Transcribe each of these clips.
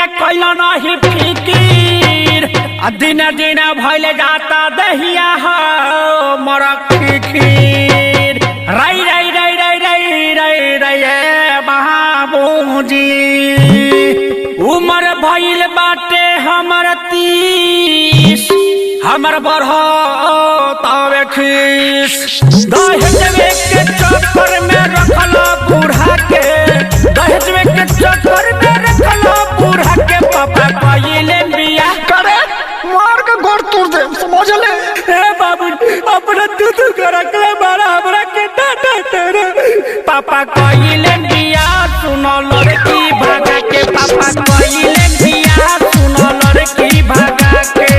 के कोइलो नहीं फिकीर दिन दिन भइल जाता दहिया हो मोर खीर रई रई रई रई रई रई रई बाबूजी उमर भइल बाटे हमर 30 हमर बढ़ो तावे खीस दहेजवे के चक्कर में रखलो बूढ़ा के दहेजवे के चक्कर में रखलो बूढ़ा के पापा कइले बिया करे मार के गोड़ तोड़ दे समझ ले। ए बाबू अपना दूध के रखले बड़ा हमरा के डाटा तेरे पापा कइले बिया सुनो लड़की भागा के पापा कइले बिया सुनो लड़की भागा के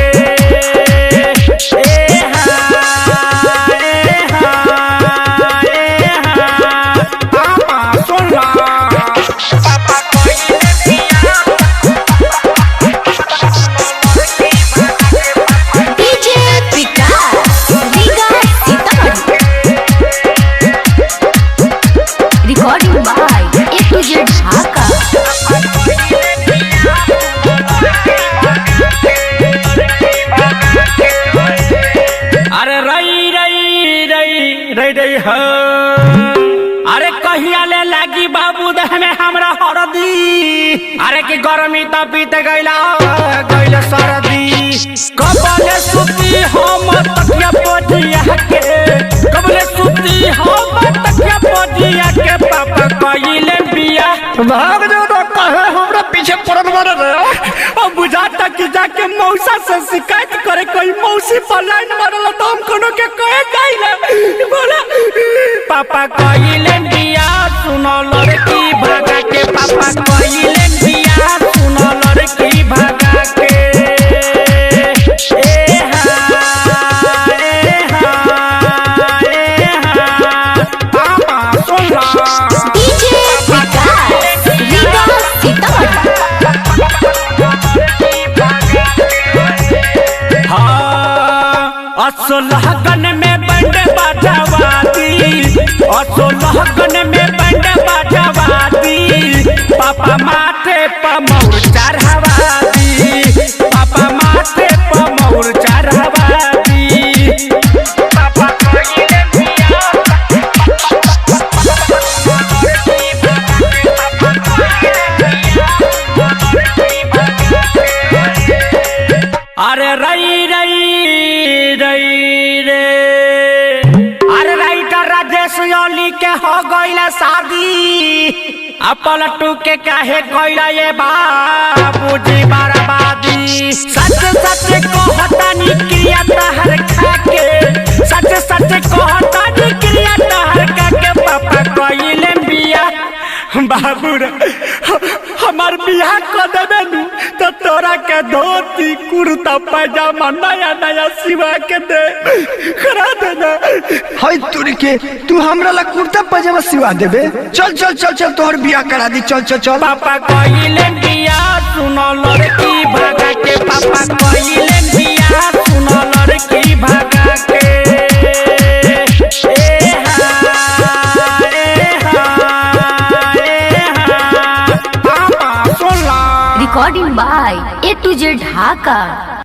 अरे कहिया ले लागी बाबू देह में हमरा हरदी अरे की गर्मी त बीत गइला गइल सरदी कबले सुती हम तकिया पजिया के कबले सुती हम तकिया पजिया के पापा कइले बिया भाग जो तो कहे हमरा पीछे पड़न मारे रे अब बुझाता कि जाके मौसा से शिकायत करे कोई मौसी पर लाइन मारला तो हम कोनो के कहे जाइला बोला पापा कइले बिया सुनो लड़की भागा के पापा कइले बिया सुनो लड़की भागा के पापा सुनो डीजे विकास रीगा असोलहगन में बंड बाजावादी असोलहगन में बंड बाजावादी पापा माथे पर मोर चढ़ावादी पापा माथे पर मोर चढ़ावादी पापा कइले बिया अरे रई रई रई रे अरे राइटर राजेश योली के हो गइला शादी आ पलटू के काहे कइला ये बाबूजी बर्बादी सच सच कहतानी क्रिया तहर खाके सच सच कहतानी क्रिया तहर खाके पापा कइले बिया बाबू रे हमार बियाह कर देबे नु तो तोरा के धोती कुर्ता पैजामा नया नया सिवा के दे करा देना हई तोरी के तू हमरा ला कुर्ता पजामा सिवा देबे चल चल चल चल तोहर बियाह करा दी चल चल चल पापा कइले बिया सुनो लड़की भागा के पापा कइले बिया सुनो लड़की भागा के recording by A to Z Dhaka.